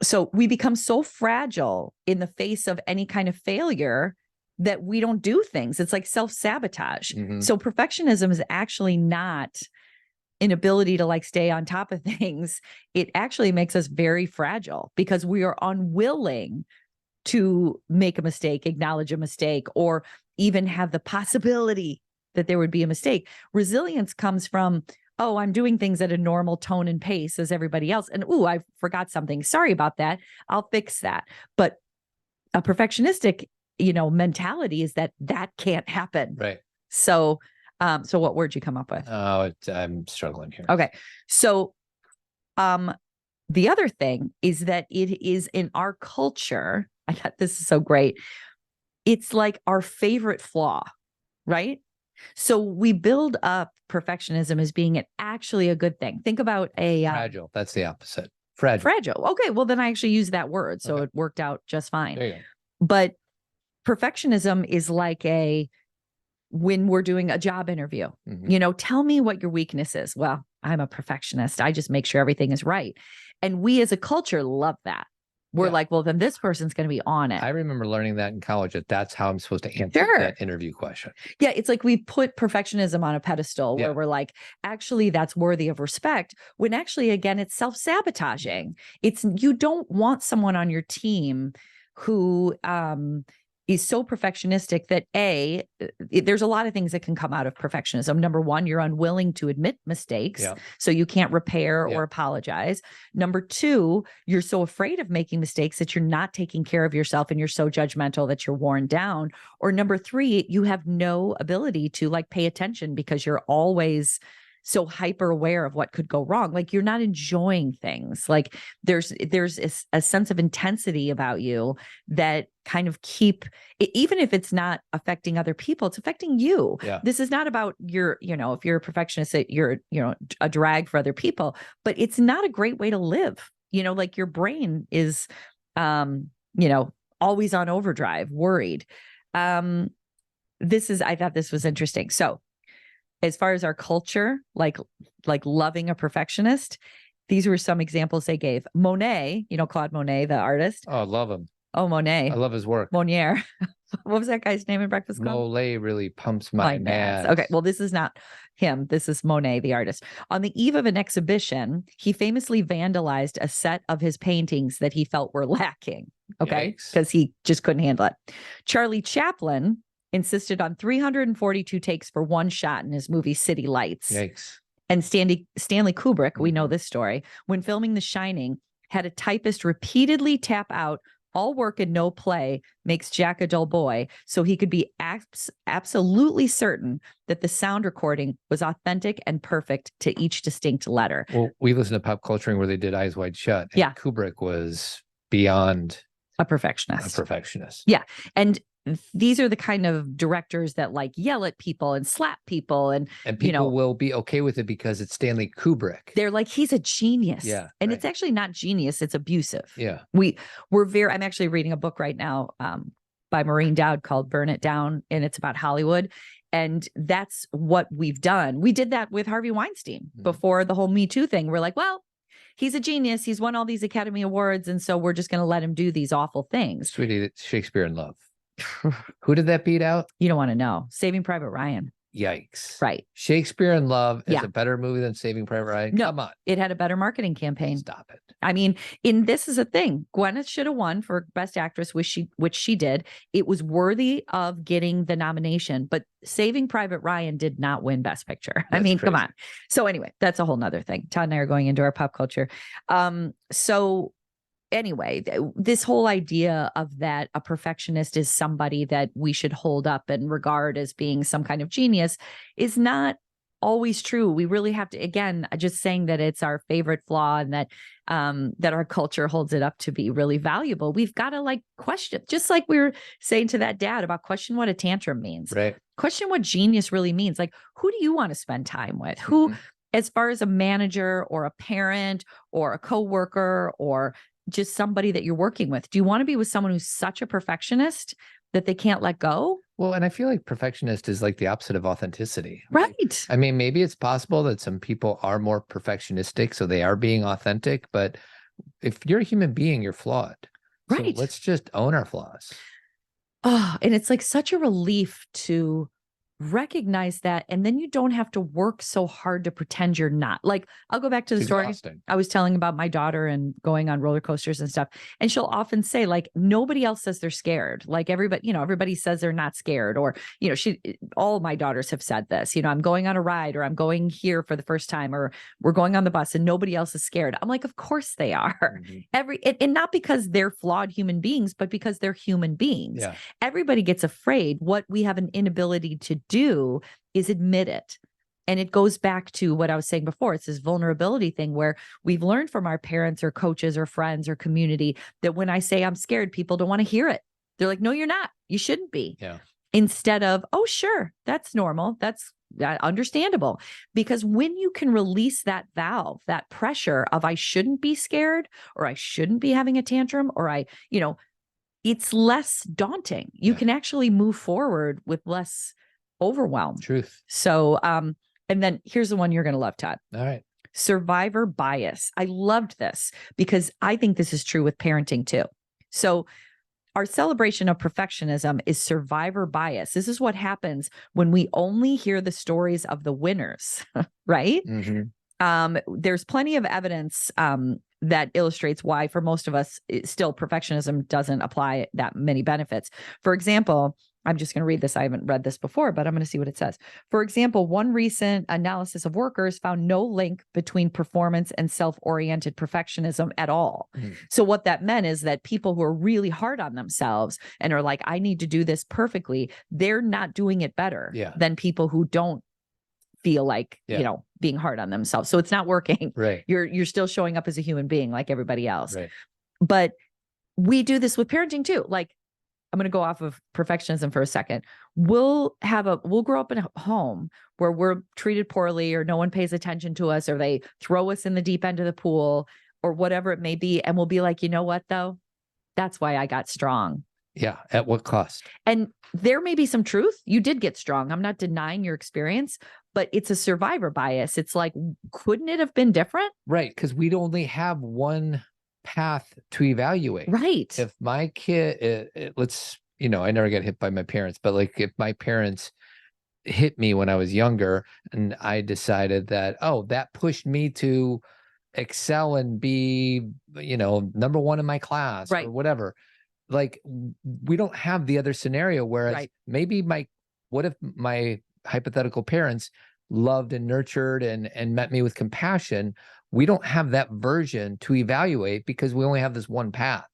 So we become so fragile in the face of any kind of failure that we don't do things. It's like self-sabotage. Mm-hmm. So perfectionism is actually not an ability to like stay on top of things. It actually makes us very fragile because we are unwilling to make a mistake, acknowledge a mistake, or even have the possibility that there would be a mistake. Resilience comes from, oh, I'm doing things at a normal tone and pace as everybody else. And, oh, I forgot something. Sorry about that. I'll fix that. But a perfectionistic, mentality is that can't happen. Right. So, so what word you come up with? Oh, I'm struggling here. Okay. So, the other thing is that it is in our culture. I thought this is so great. It's like our favorite flaw, right? So we build up perfectionism as being actually a good thing. Think about a fragile. That's the opposite. Fragile. Fragile. Okay. Well, then I actually used that word. So it worked out just fine. There you go. But perfectionism is like when we're doing a job interview, tell me what your weakness is. Well, I'm a perfectionist. I just make sure everything is right. And we as a culture love that. We're like, well, then this person's going to be on it. I remember learning that in college, that's how I'm supposed to answer that interview question. Yeah. It's like we put perfectionism on a pedestal where we're like, actually, that's worthy of respect. When actually, again, it's self-sabotaging. You don't want someone on your team who is so perfectionistic that there's a lot of things that can come out of perfectionism. Number one, you're unwilling to admit mistakes. Yeah. So you can't repair or apologize. Number two, you're so afraid of making mistakes that you're not taking care of yourself and you're so judgmental that you're worn down. Or number three, you have no ability to pay attention because you're always so hyper aware of what could go wrong. Like you're not enjoying things. Like there's a sense of intensity about you that kind of even if it's not affecting other people, it's affecting you. Yeah. This is not about if you're a perfectionist, that you're, a drag for other people, but it's not a great way to live. Like your brain is, always on overdrive, worried. I thought this was interesting. So, as far as our culture, like loving a perfectionist, these were some examples they gave. Monet, Claude Monet, the artist. Oh, I love him. Oh, Monet. I love his work. Monier. What was that guy's name in Breakfast Club? Monet really pumps my nads. Okay, well, this is not him. This is Monet, the artist. On the eve of an exhibition, he famously vandalized a set of his paintings that he felt were lacking. Okay, because he just couldn't handle it. Charlie Chaplin insisted on 342 takes for one shot in his movie City Lights. Yikes. And Stanley Kubrick, we know this story, when filming The Shining, had a typist repeatedly tap out, all work and no play makes Jack a dull boy, so he could be absolutely certain that the sound recording was authentic and perfect to each distinct letter. Well, we listened to Pop Culturing where they did Eyes Wide Shut. And Kubrick was beyond a perfectionist. Yeah. And these are the kind of directors that yell at people and slap people and people will be okay with it because it's Stanley Kubrick. They're like, he's a genius. Yeah. And it's actually not genius. It's abusive. Yeah. I'm actually reading a book right now by Maureen Dowd called Burn It Down. And it's about Hollywood. And that's what we've done. We did that with Harvey Weinstein before the whole Me Too thing. We're like, well, he's a genius. He's won all these Academy Awards. And so we're just going to let him do these awful things. Sweetie, it's Shakespeare in Love. Who did that beat out? You don't want to know. Saving Private Ryan. Yikes. Right. Shakespeare in Love is a better movie than Saving Private Ryan? No, come on. It had a better marketing campaign. Stop it. I mean, this is a thing. Gwyneth should have won for Best Actress, which she did. It was worthy of getting the nomination, but Saving Private Ryan did not win Best Picture. That's crazy. Come on. So anyway, that's a whole nother thing. Todd and I are going into our pop culture. So anyway, this whole idea of that a perfectionist is somebody that we should hold up and regard as being some kind of genius is not always true. We really have to, again, just saying that it's our favorite flaw and that our culture holds it up to be really valuable. We've got to question, just like we were saying to that dad about question what a tantrum means. Right. Question what genius really means. Who do you want to spend time with? Who, as far as a manager or a parent or a coworker or just somebody that you're working with, do you want to be with someone who's such a perfectionist that they can't let go? Well, and I feel like perfectionist is the opposite of authenticity. Right. I mean, maybe it's possible that some people are more perfectionistic, so they are being authentic, but if you're a human being, you're flawed. Right. So let's just own our flaws. Oh, and it's such a relief to recognize that. And then you don't have to work so hard to pretend you're not. Like, I'll go back to the It's story exhausting. I was telling about my daughter and going on roller coasters and stuff. And she'll often say, like, nobody else says they're scared. Like, everybody, everybody says they're not scared. Or, all my daughters have said this, I'm going on a ride, or I'm going here for the first time, or we're going on the bus and nobody else is scared. I'm like, of course they are. And not because they're flawed human beings, but because they're human beings. Yeah. Everybody gets afraid. What we have an inability to do is admit it. And it goes back to what I was saying before. It's this vulnerability thing where we've learned from our parents or coaches or friends or community that when I say I'm scared, people don't want to hear it. They're like, no, you're not. You shouldn't be. Yeah. Instead of, oh, sure, that's normal. That's understandable. Because when you can release that valve, that pressure of I shouldn't be scared, or I shouldn't be having a tantrum, or it's less daunting. You can actually move forward with less overwhelm. Truth. So, and then here's the one you're going to love, Todd. All right. Survivor bias. I loved this because I think this is true with parenting too. So our celebration of perfectionism is survivor bias. This is what happens when we only hear the stories of the winners, right? There's plenty of evidence that illustrates why, for most of us, still perfectionism doesn't apply that many benefits. For example, I'm just going to read this. I haven't read this before, but I'm going to see what it says. For example, one recent analysis of workers found no link between performance and self-oriented perfectionism at all. So what that meant is that people who are really hard on themselves and are like, I need to do this perfectly, they're not doing it better than people who don't feel like, being hard on themselves. So it's not working. Right. You're still showing up as a human being like everybody else. Right. But we do this with parenting too. Like, I'm going to go off of perfectionism for a second. We'll grow up in a home where we're treated poorly, or no one pays attention to us, or they throw us in the deep end of the pool, or whatever it may be. And we'll be like, you know what, though? That's why I got strong. Yeah. At what cost? And there may be some truth. You did get strong. I'm not denying your experience, but it's a survivor bias. It's like, couldn't it have been different? Right. Because we'd only have one path to evaluate. Right. If my kid, I never got hit by my parents, but like if my parents hit me when I was younger and I decided that, that pushed me to excel and be, number one in my class or whatever. Like, we don't have the other scenario, whereas maybe what if my hypothetical parents loved and nurtured and met me with compassion? We don't have that version to evaluate because we only have this one path.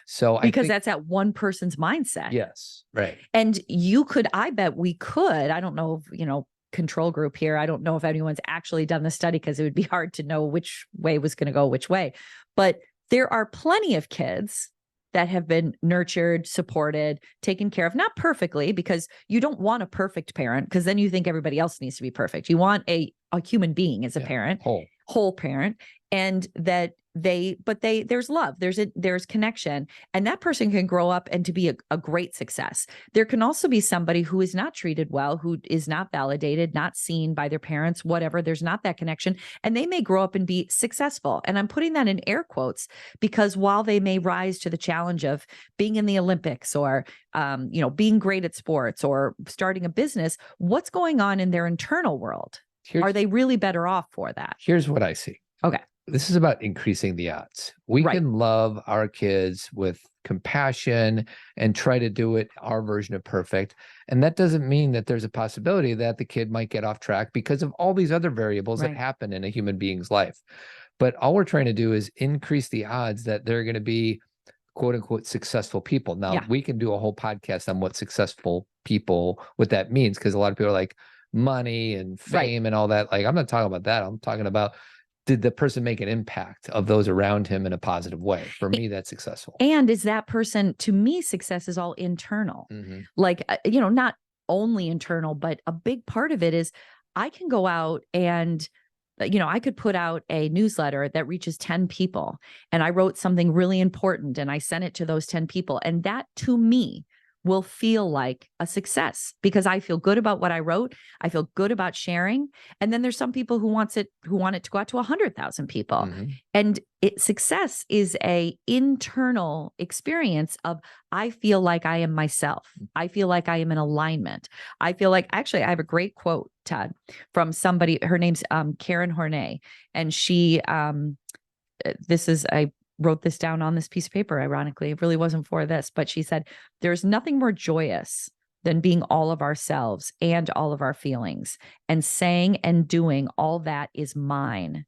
So because that's at one person's mindset. Yes. Right. And I bet we could, I don't know, control group here. I don't know if anyone's actually done the study because it would be hard to know which way was going to go which way. But there are plenty of kids that have been nurtured, supported, taken care of, not perfectly, because you don't want a perfect parent, because then you think everybody else needs to be perfect. You want a human being as a parent, whole parent, and that there's love, there's connection, and that person can grow up and to be a great success. There can also be somebody who is not treated well, who is not validated, not seen by their parents, whatever. There's not that connection, and they may grow up and be successful. And I'm putting that in air quotes because while they may rise to the challenge of being in the Olympics or being great at sports or starting a business, what's going on in their internal world? Are they really better off for that? Here's what I see. Okay. This is about increasing the odds. We can love our kids with compassion and try to do it our version of perfect. And that doesn't mean that there's a possibility that the kid might get off track because of all these other variables that happen in a human being's life. But all we're trying to do is increase the odds that they're going to be quote unquote successful people. Now we can do a whole podcast on what successful people, what that means. Because a lot of people are like money and fame and all that. Like, I'm not talking about that. I'm talking about, did the person make an impact of those around him in a positive way? For me, that's successful. And is that person, to me, success is all internal. Like, not only internal, but a big part of it is I can go out and, I could put out a newsletter that reaches 10 people and I wrote something really important and I sent it to those 10 people. And that to me will feel like a success because I feel good about what I wrote. I feel good about sharing. And then there's some people who want it to go out to 100,000 people. Mhm. And success is a internal experience of, I feel like I am myself. I feel like I am in alignment. I feel like, actually, I have a great quote, Todd, from somebody, her name's Karen Horney. And she, I wrote this down on this piece of paper. Ironically, it really wasn't for this, but she said, there's nothing more joyous than being all of ourselves and all of our feelings and saying and doing all that is mine.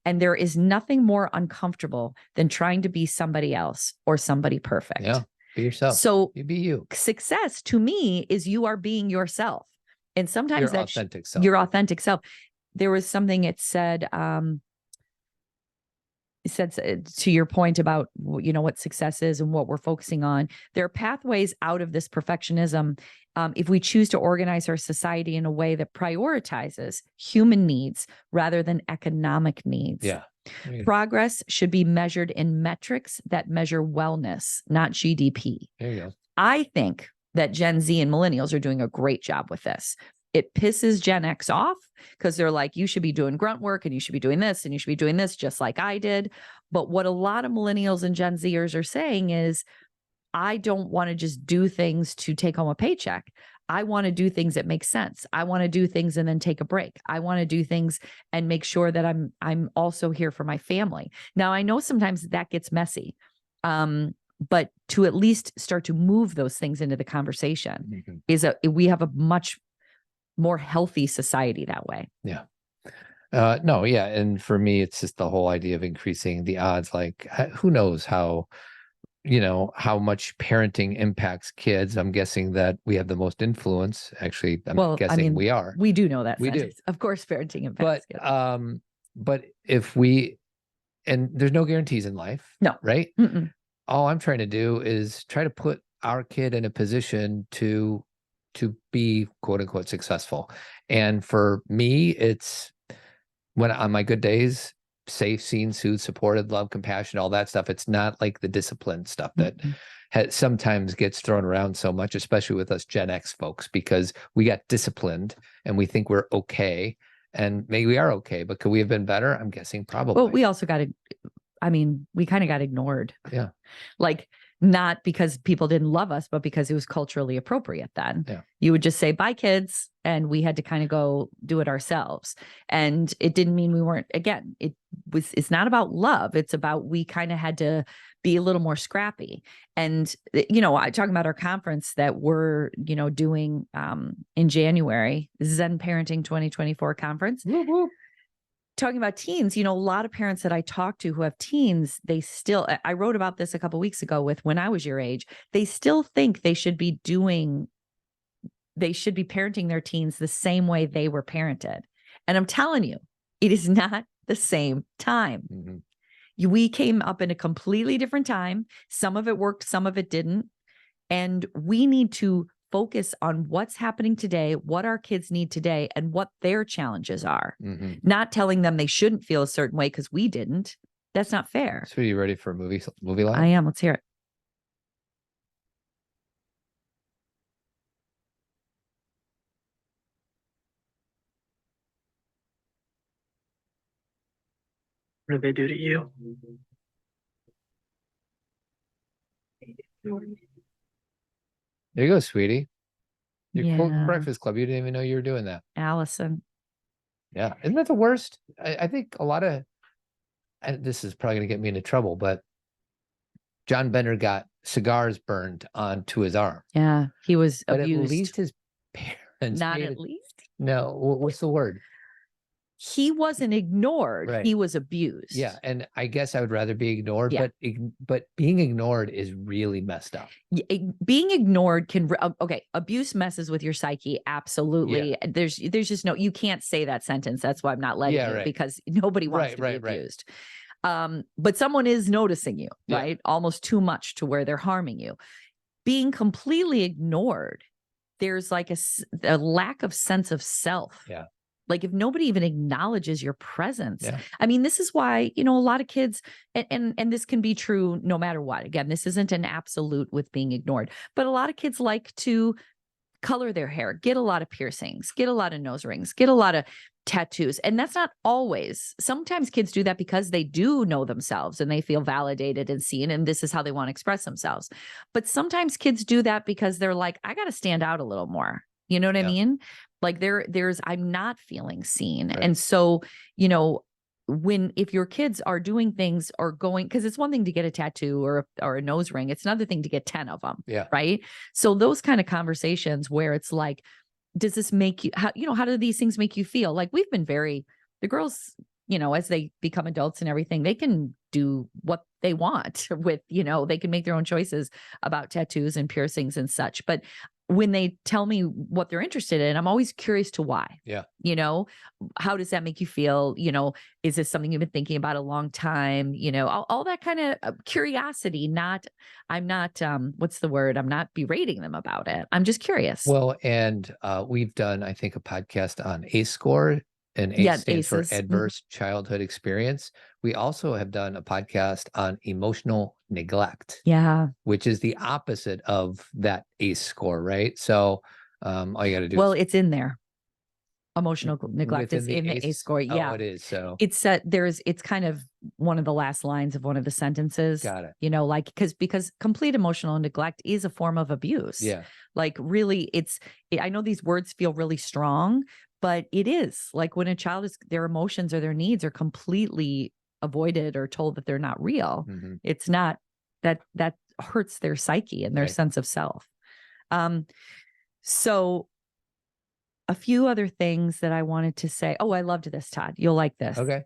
And there is nothing more uncomfortable than trying to be somebody else or somebody perfect. Yeah. Be yourself. So you be you. Success to me is you are being yourself. And sometimes Your that's authentic self. your authentic self. There was something it said, to your point about, what success is and what we're focusing on, there are pathways out of this perfectionism. If we choose to organize our society in a way that prioritizes human needs rather than economic needs. Yeah. Progress should be measured in metrics that measure wellness, not GDP. There you go. I think that Gen Z and millennials are doing a great job with this. It pisses Gen X off because they're like, you should be doing grunt work and you should be doing this and you should be doing this just like I did. But what a lot of millennials and Gen Zers are saying is, I don't want to just do things to take home a paycheck. I want to do things that make sense. I want to do things and then take a break. I want to do things and make sure that I'm also here for my family. Now, I know sometimes that gets messy, but to at least start to move those things into the conversation we have a much more healthy society that way. Yeah. No, yeah. And for me, it's just the whole idea of increasing the odds. Like, who knows how much parenting impacts kids. I'm guessing that we have the most influence. Actually, we are. We do know that. We do. Of course, parenting impacts kids. But and there's no guarantees in life. No. Right? Mm-mm. All I'm trying to do is try to put our kid in a position to be quote unquote successful. And for me, it's when on my good days, safe, seen, soothed, supported, love, compassion, all that stuff. It's not like the discipline stuff that sometimes gets thrown around so much, especially with us Gen X folks, because we got disciplined and we think we're okay. And maybe we are okay, but could we have been better? I'm guessing probably. Well, we also we kind of got ignored. Yeah. Like, not because people didn't love us, but because it was culturally appropriate then. Yeah. You would just say, bye, kids. And we had to kind of go do it ourselves. And it didn't mean we weren't, again, it's not about love. It's about, we kind of had to be a little more scrappy. And, I talk about our conference that we're, doing in January, Zen Parenting 2024 conference. Whoop, whoop. Talking about teens, a lot of parents that I talk to who have teens, I wrote about this a couple of weeks ago with when I was your age, they still think they should be parenting their teens the same way they were parented. And I'm telling you, it is not the same time. Mm-hmm. We came up in a completely different time. Some of it worked, some of it didn't. And we need to focus on what's happening today, what our kids need today, and what their challenges are. Mm-hmm. Not telling them they shouldn't feel a certain way because we didn't. That's not fair. So are you ready for a movie line? I am. Let's hear it. What did they do to you? There you go, sweetie. Your quote Yeah. Breakfast Club. You didn't even know you were doing that. Allison. Yeah. Isn't that the worst? I think a lot of, and this is probably going to get me into trouble, but John Bender got cigars burned onto his arm. Yeah. He was But abused. at least his parents. Not at least. No. What's the word? He wasn't ignored. Right. He was abused. Yeah. And I guess I would rather be ignored, Yeah. but being ignored is really messed up. Being ignored can, abuse messes with your psyche. Absolutely. Yeah. There's just you can't say that sentence. That's why I'm not letting you, right. because nobody wants to be abused. But someone is noticing you, right? Almost too much to where they're harming you. Being completely ignored, there's like a lack of sense of self. Yeah. Like if nobody even acknowledges your presence. Yeah. I mean, this is why, a lot of kids, and this can be true no matter what. Again, this isn't an absolute with being ignored, but a lot of kids like to color their hair, get a lot of piercings, get a lot of nose rings, get a lot of tattoos. And that's not always. Sometimes kids do that because they do know themselves and they feel validated and seen, and this is how they want to express themselves. But sometimes kids do that because they're like, I got to stand out a little more. You know what I mean? Like I'm not feeling seen. Right. And so, if your kids are doing things or going, because it's one thing to get a tattoo or a nose ring, it's another thing to get 10 of them. Yeah. Right. So those kind of conversations where it's like, does this make you, how do these things make you feel? Like we've been the girls, as they become adults and everything, they can do what they want with, they can make their own choices about tattoos and piercings and such. But when they tell me what they're interested in, I'm always curious to why. Yeah. How does that make you feel? Is this something you've been thinking about a long time? All that kind of curiosity. I'm not, what's the word? I'm not berating them about it. I'm just curious. Well, and we've done, I think, a podcast on ACE score, and ACE stands for ACEs. Adverse Childhood Experience. We also have done a podcast on emotional neglect. Yeah. Which is the opposite of that ACE score, right? So all you got to do Well, is it's in there. Emotional neglect is in the ACE score. Yeah. Oh, it is. So it's it's kind of one of the last lines of one of the sentences. Got it. Like, because complete emotional neglect is a form of abuse. Yeah. Like really I know these words feel really strong, but it is like when a child their emotions or their needs are completely avoided or told that they're not real. Mm-hmm. It's not that hurts their psyche and their sense of self. So a few other things that I wanted to say. Oh, I loved this, Todd. You'll like this. Okay.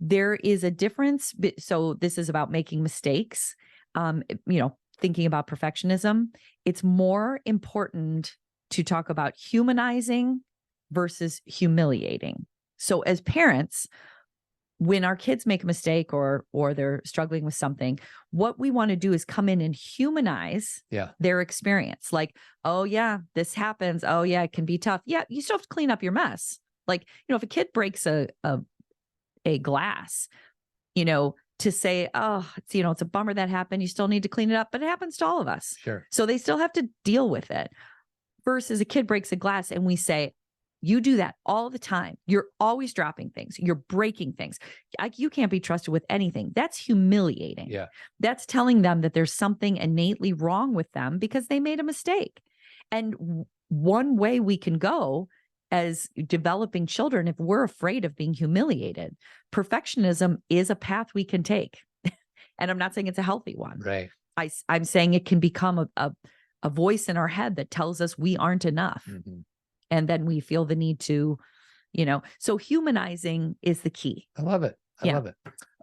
There is a difference. So this is about making mistakes. Thinking about perfectionism. It's more important to talk about humanizing versus humiliating. So as parents, when our kids make a mistake or they're struggling with something, what we want to do is come in and humanize their experience. Like, oh yeah, this happens. Oh yeah, it can be tough. Yeah, you still have to clean up your mess. Like, if a kid breaks a glass, to say, oh, it's a bummer that happened. You still need to clean it up, but it happens to all of us. Sure. So they still have to deal with it. Versus a kid breaks a glass and we say, you do that all the time. You're always dropping things. You're breaking things. You can't be trusted with anything. That's humiliating. Yeah. That's telling them that there's something innately wrong with them because they made a mistake. And one way we can go as developing children, if we're afraid of being humiliated, perfectionism is a path we can take. And I'm not saying it's a healthy one. Right. I'm saying it can become a voice in our head that tells us we aren't enough. Mm-hmm. And then we feel the need to, so humanizing is the key. I love it. I love it.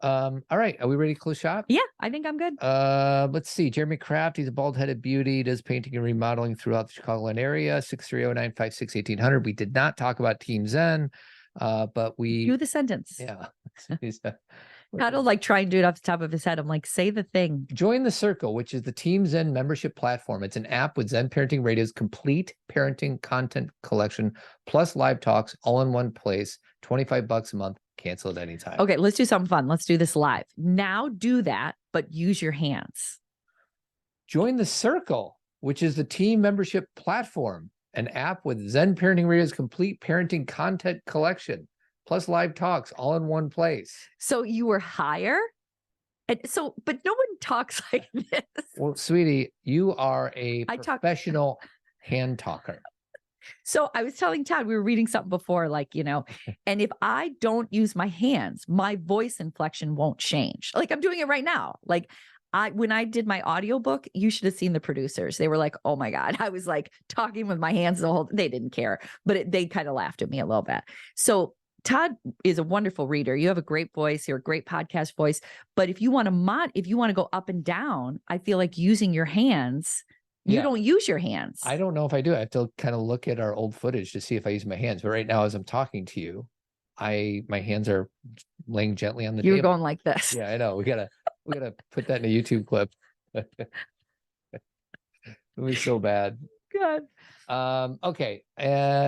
All right. Are we ready to close shop? Yeah, I think I'm good. Let's see. Jeremy Kraft, he's a bald-headed beauty, does painting and remodeling throughout the Chicagoland area. 630-956-1800. We did not talk about Team Zen, but we do the sentence. Yeah. How to try and do it off the top of his head. I'm like, say the thing. Join the Circle, which is the Team Zen membership platform. It's an app with Zen Parenting Radio's complete parenting content collection, plus live talks all in one place, $25 a month, cancel at any time. Okay, let's do something fun. Let's do this live. Now do that, but use your hands. Join the Circle, which is the team membership platform, an app with Zen Parenting Radio's complete parenting content collection, plus live talks all in one place. So you were higher? And so, but no one talks like this. Well, sweetie, you are a professional hand talker. So I was telling Todd, we were reading something before, and if I don't use my hands, my voice inflection won't change. Like I'm doing it right now. When I did my audiobook, you should have seen the producers. They were like, oh my God. I was talking with my hands they didn't care, but they kind of laughed at me a little bit. So Todd is a wonderful reader. You have a great voice. You're a great podcast voice. But if you want to go up and down, I feel like using your hands, you don't use your hands. I don't know if I do. I have to kind of look at our old footage to see if I use my hands. But right now, as I'm talking to you, my hands are laying gently on the table. You're going like this. Yeah, I know. We gotta put that in a YouTube clip. It was so bad. God. Okay.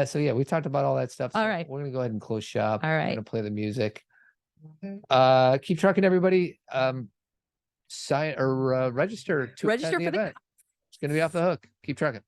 So yeah, we talked about all that stuff. So All right. we're gonna go ahead and close shop. All We're right. gonna play the music. Keep trucking, everybody. Sign or register to Register attend for the event. It's gonna be off the hook. Keep trucking.